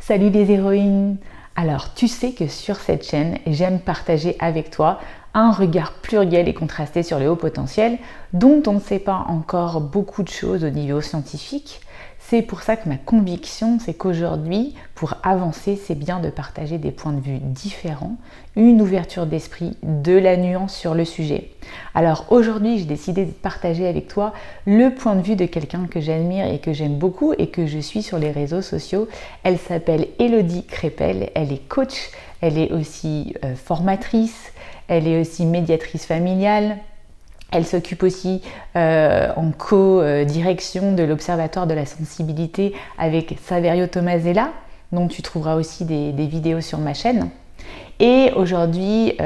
Salut les héroïnes! Alors tu sais que sur cette chaîne, j'aime partager avec toi un regard pluriel et contrasté sur le haut potentiel dont on ne sait pas encore beaucoup de choses au niveau scientifique. C'est pour ça que ma conviction, c'est qu'aujourd'hui, pour avancer, c'est bien de partager des points de vue différents, une ouverture d'esprit, de la nuance sur le sujet. Alors aujourd'hui, j'ai décidé de partager avec toi le point de vue de quelqu'un que j'admire et que j'aime beaucoup et que je suis sur les réseaux sociaux. Elle s'appelle Élodie Crépel, elle est coach, elle est aussi formatrice, elle est aussi médiatrice familiale. Elle s'occupe aussi en co-direction de l'Observatoire de la sensibilité avec Saverio Tomasella, dont tu trouveras aussi des vidéos sur ma chaîne. Et aujourd'hui,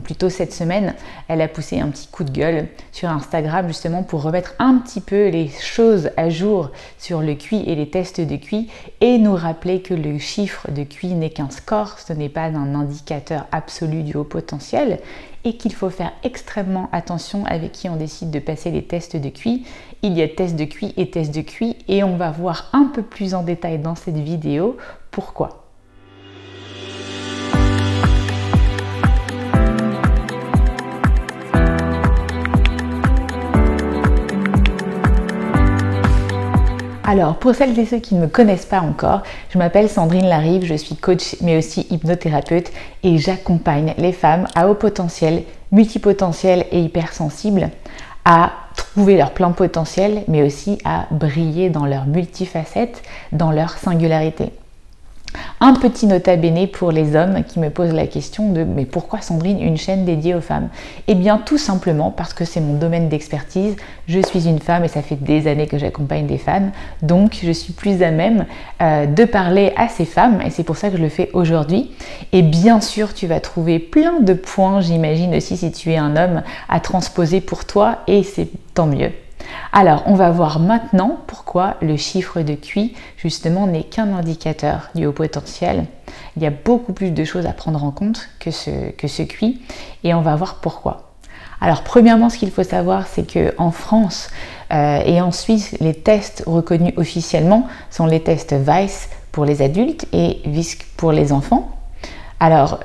plutôt cette semaine, elle a poussé un petit coup de gueule sur Instagram justement pour remettre un petit peu les choses à jour sur le QI et les tests de QI et nous rappeler que le chiffre de QI n'est qu'un score, ce n'est pas un indicateur absolu du haut potentiel et qu'il faut faire extrêmement attention avec qui on décide de passer les tests de QI. Il y a tests de QI et tests de QI et on va voir un peu plus en détail dans cette vidéo pourquoi. Alors, pour celles et ceux qui ne me connaissent pas encore, je m'appelle Sandrine Larive, je suis coach mais aussi hypnothérapeute et j'accompagne les femmes à haut potentiel, multipotentiel et hypersensibles à trouver leur plein potentiel mais aussi à briller dans leur multifacette, dans leur singularité. Un petit nota bene pour les hommes qui me posent la question de mais pourquoi Sandrine une chaîne dédiée aux femmes? Eh bien tout simplement parce que c'est mon domaine d'expertise, je suis une femme et ça fait des années que j'accompagne des femmes, donc je suis plus à même de parler à ces femmes et c'est pour ça que je le fais aujourd'hui. Et bien sûr tu vas trouver plein de points, j'imagine aussi si tu es un homme, à transposer pour toi et c'est tant mieux. Alors, on va voir maintenant pourquoi le chiffre de QI, justement, n'est qu'un indicateur du haut potentiel. Il y a beaucoup plus de choses à prendre en compte que ce QI et on va voir pourquoi. Alors, premièrement, ce qu'il faut savoir, c'est qu'en France et en Suisse, les tests reconnus officiellement sont les tests VICE pour les adultes et VISC pour les enfants. Alors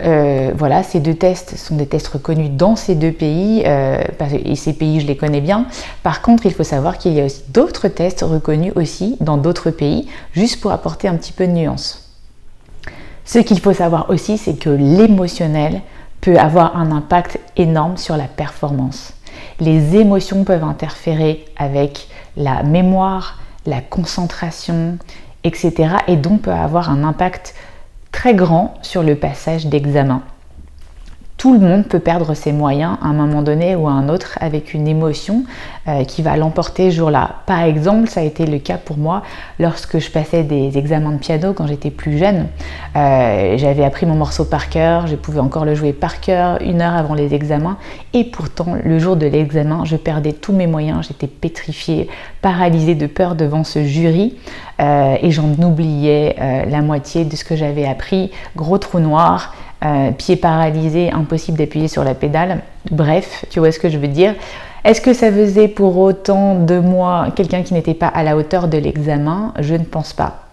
voilà, ces deux tests sont des tests reconnus dans ces deux pays et ces pays je les connais bien. Par contre, il faut savoir qu'il y a aussi d'autres tests reconnus aussi dans d'autres pays, juste pour apporter un petit peu de nuance. Ce qu'il faut savoir aussi, c'est que l'émotionnel peut avoir un impact énorme sur la performance. Les émotions peuvent interférer avec la mémoire, la concentration, etc. et donc peut avoir un impact très grand sur le passage d'examen. Tout le monde peut perdre ses moyens à un moment donné ou à un autre avec une émotion qui va l'emporter ce jour-là. Par exemple, ça a été le cas pour moi lorsque je passais des examens de piano quand j'étais plus jeune. J'avais appris mon morceau par cœur, je pouvais encore le jouer par cœur 1 heure avant les examens et pourtant le jour de l'examen, je perdais tous mes moyens, j'étais pétrifiée, paralysée de peur devant ce jury et j'en oubliais la moitié de ce que j'avais appris, gros trou noir. Pied paralysé, impossible d'appuyer sur la pédale. Bref, tu vois ce que je veux dire. Est-ce que ça faisait pour autant de moi quelqu'un qui n'était pas à la hauteur de l'examen? Je ne pense pas.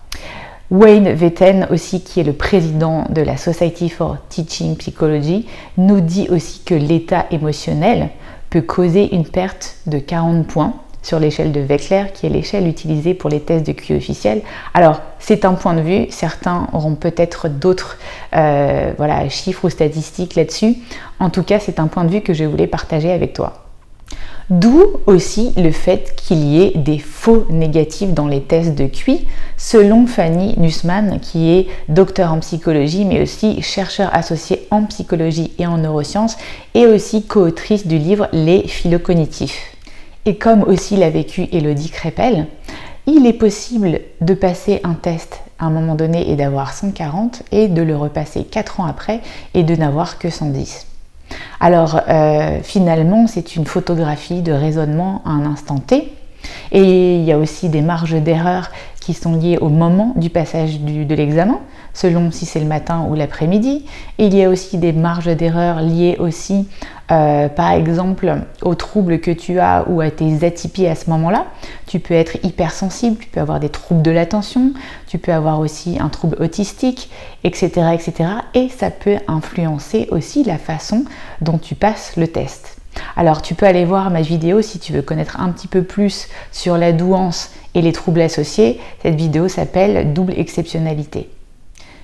Wayne Vetten aussi, qui est le président de la Society for Teaching Psychology, nous dit aussi que l'état émotionnel peut causer une perte de 40 points sur l'échelle de Wechsler, qui est l'échelle utilisée pour les tests de QI officiels. Alors, c'est un point de vue, certains auront peut-être d'autres chiffres ou statistiques là-dessus. En tout cas, c'est un point de vue que je voulais partager avec toi. D'où aussi le fait qu'il y ait des faux négatifs dans les tests de QI, selon Fanny Nussmann, qui est docteur en psychologie, mais aussi chercheur associé en psychologie et en neurosciences, et aussi co-autrice du livre Les phylocognitifs. Et comme aussi l'a vécu Élodie Crépel, il est possible de passer un test à un moment donné et d'avoir 140 et de le repasser 4 ans après et de n'avoir que 110. Alors finalement, c'est une photographie de raisonnement à un instant T et il y a aussi des marges d'erreur qui sont liées au moment du passage de l'examen, selon si c'est le matin ou l'après-midi. Il y a aussi des marges d'erreur liées aussi, par exemple, aux troubles que tu as ou à tes atypies à ce moment-là. Tu peux être hypersensible, tu peux avoir des troubles de l'attention, tu peux avoir aussi un trouble autistique, etc., etc. Et ça peut influencer aussi la façon dont tu passes le test. Alors, tu peux aller voir ma vidéo si tu veux connaître un petit peu plus sur la douance et les troubles associés. Cette vidéo s'appelle Double exceptionnalité.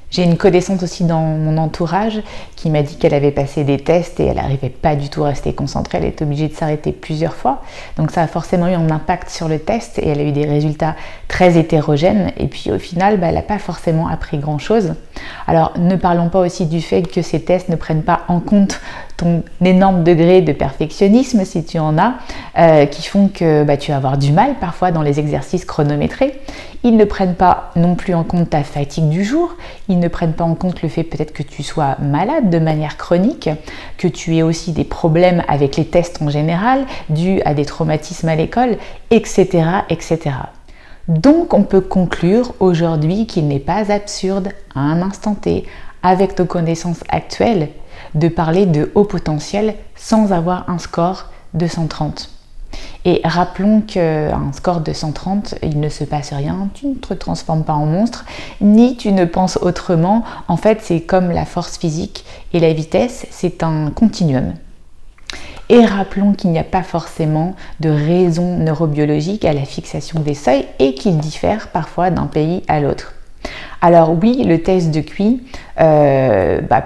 J'ai une connaissance aussi dans mon entourage qui m'a dit qu'elle avait passé des tests et elle n'arrivait pas du tout à rester concentrée, elle est obligée de s'arrêter plusieurs fois. Donc ça a forcément eu un impact sur le test et elle a eu des résultats très hétérogènes et puis au final, elle n'a pas forcément appris grand-chose. Alors ne parlons pas aussi du fait que ces tests ne prennent pas en compte ton énorme degré de perfectionnisme si tu en as, qui font que tu vas avoir du mal parfois dans les exercices chronométrés. Ils ne prennent pas non plus en compte ta fatigue du jour, ils ne prennent pas en compte le fait peut-être que tu sois malade de manière chronique, que tu aies aussi des problèmes avec les tests en général, dus à des traumatismes à l'école, etc., etc. Donc on peut conclure aujourd'hui qu'il n'est pas absurde à un instant T, avec nos connaissances actuelles, de parler de haut potentiel sans avoir un score de 130. Et rappelons qu'un score de 130, il ne se passe rien, tu ne te transformes pas en monstre, ni tu ne penses autrement. En fait, c'est comme la force physique et la vitesse, c'est un continuum. Et rappelons qu'il n'y a pas forcément de raison neurobiologique à la fixation des seuils et qu'ils diffèrent parfois d'un pays à l'autre. Alors oui, le test de QI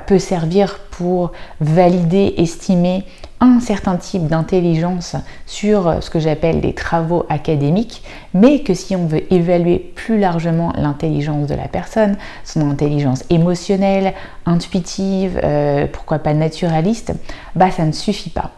peut servir pour valider, estimer un certain type d'intelligence sur ce que j'appelle les travaux académiques, mais que si on veut évaluer plus largement l'intelligence de la personne, son intelligence émotionnelle, intuitive, pourquoi pas naturaliste, ça ne suffit pas.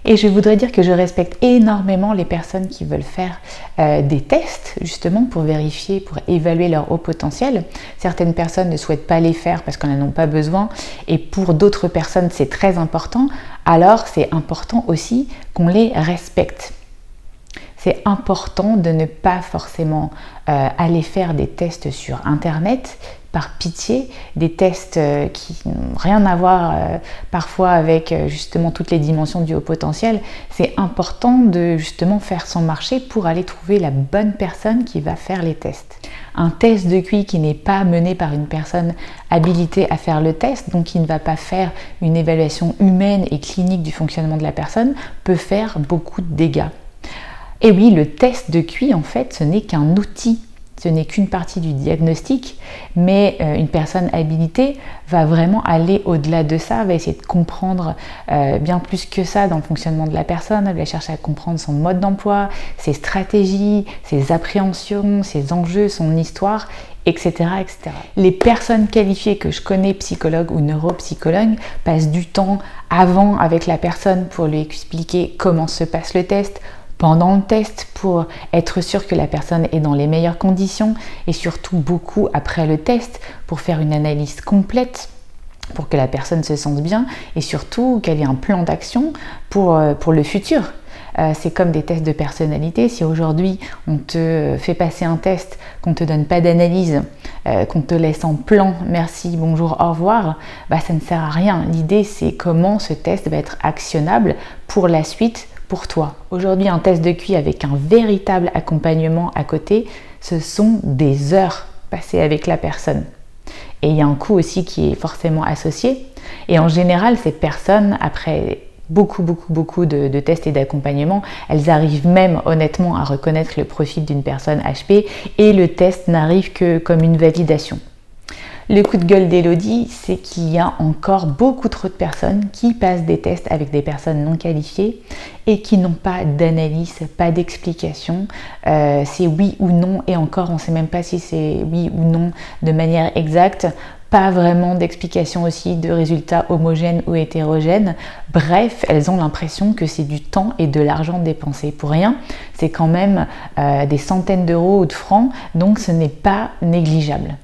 Et je voudrais dire que je respecte énormément les personnes qui veulent faire des tests justement pour vérifier, pour évaluer leur haut potentiel. Certaines personnes ne souhaitent pas les faire parce qu'elles n'en ont pas besoin et pour d'autres personnes c'est très important. Alors c'est important aussi qu'on les respecte. C'est important de ne pas forcément aller faire des tests sur internet par pitié, des tests qui n'ont rien à voir parfois avec justement toutes les dimensions du haut potentiel. C'est important de justement faire son marché pour aller trouver la bonne personne qui va faire les tests. Un test de QI qui n'est pas mené par une personne habilitée à faire le test, donc qui ne va pas faire une évaluation humaine et clinique du fonctionnement de la personne, peut faire beaucoup de dégâts. Et oui, le test de QI, en fait, ce n'est qu'un outil. Ce n'est qu'une partie du diagnostic, mais une personne habilitée va vraiment aller au-delà de ça, va essayer de comprendre bien plus que ça dans le fonctionnement de la personne, elle va chercher à comprendre son mode d'emploi, ses stratégies, ses appréhensions, ses enjeux, son histoire, etc., etc. Les personnes qualifiées que je connais, psychologues ou neuropsychologues, passent du temps avant avec la personne pour lui expliquer comment se passe le test, pendant le test pour être sûr que la personne est dans les meilleures conditions et surtout beaucoup après le test pour faire une analyse complète pour que la personne se sente bien et surtout qu'elle ait un plan d'action pour le futur. C'est comme des tests de personnalité. Si aujourd'hui on te fait passer un test, qu'on ne te donne pas d'analyse, qu'on te laisse en plan, merci, bonjour, au revoir, ça ne sert à rien. L'idée c'est comment ce test va être actionnable pour la suite pour toi. Aujourd'hui, un test de QI avec un véritable accompagnement à côté, ce sont des heures passées avec la personne. Et il y a un coût aussi qui est forcément associé. Et en général, ces personnes, après beaucoup de tests et d'accompagnement, elles arrivent même honnêtement à reconnaître le profil d'une personne HP et le test n'arrive que comme une validation. Le coup de gueule d'Elodie, c'est qu'il y a encore beaucoup trop de personnes qui passent des tests avec des personnes non qualifiées et qui n'ont pas d'analyse, pas d'explication. C'est oui ou non, et encore on ne sait même pas si c'est oui ou non de manière exacte. Pas vraiment d'explication aussi de résultats homogènes ou hétérogènes. Bref, elles ont l'impression que c'est du temps et de l'argent dépensé pour rien. C'est quand même des centaines d'euros ou de francs, donc ce n'est pas négligeable.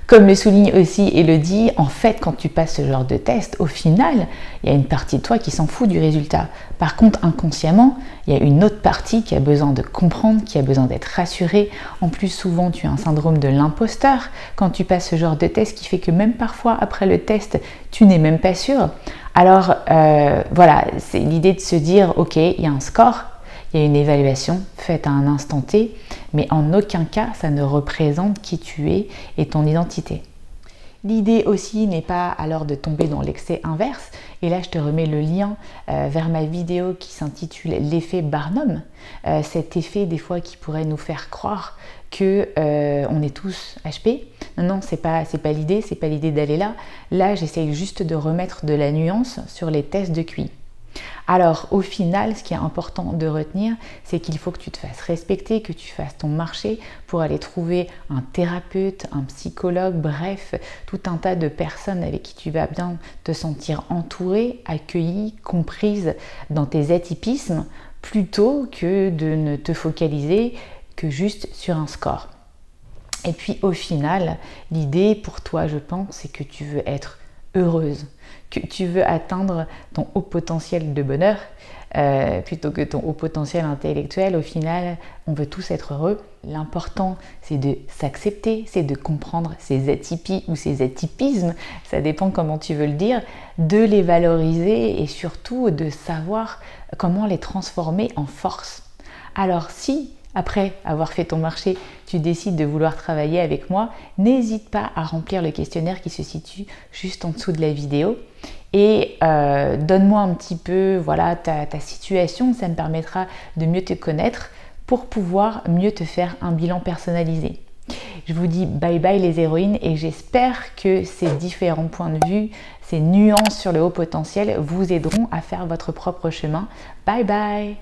Comme le souligne aussi Elodie, en fait, quand tu passes ce genre de test, au final, il y a une partie de toi qui s'en fout du résultat. Par contre, inconsciemment, il y a une autre partie qui a besoin de comprendre, qui a besoin d'être rassurée. En plus, souvent, tu as un syndrome de l'imposteur quand tu passes ce genre de test qui fait que même parfois, après le test, tu n'es même pas sûr. Alors, voilà, c'est l'idée de se dire, ok, il y a un score, il y a une évaluation faite à un instant T, mais en aucun cas ça ne représente qui tu es et ton identité. L'idée aussi n'est pas alors de tomber dans l'excès inverse, et là je te remets le lien vers ma vidéo qui s'intitule l'effet Barnum, cet effet des fois qui pourrait nous faire croire que on est tous HP. Non, c'est pas l'idée d'aller là. Là j'essaye juste de remettre de la nuance sur les tests de QI. Alors au final, ce qui est important de retenir, c'est qu'il faut que tu te fasses respecter, que tu fasses ton marché pour aller trouver un thérapeute, un psychologue, bref, tout un tas de personnes avec qui tu vas bien te sentir entourée, accueillie, comprise dans tes atypismes, plutôt que de ne te focaliser que juste sur un score. Et puis au final, l'idée pour toi, je pense, c'est que tu veux être heureuse, que tu veux atteindre ton haut potentiel de bonheur plutôt que ton haut potentiel intellectuel. Au final, on veut tous être heureux. L'important, c'est de s'accepter, c'est de comprendre ses atypies ou ses atypismes, ça dépend comment tu veux le dire, de les valoriser et surtout de savoir comment les transformer en force. Alors si après avoir fait ton marché, tu décides de vouloir travailler avec moi, n'hésite pas à remplir le questionnaire qui se situe juste en dessous de la vidéo et donne-moi un petit peu voilà, ta situation, ça me permettra de mieux te connaître pour pouvoir mieux te faire un bilan personnalisé. Je vous dis bye bye les héroïnes et j'espère que ces différents points de vue, ces nuances sur le haut potentiel vous aideront à faire votre propre chemin. Bye bye!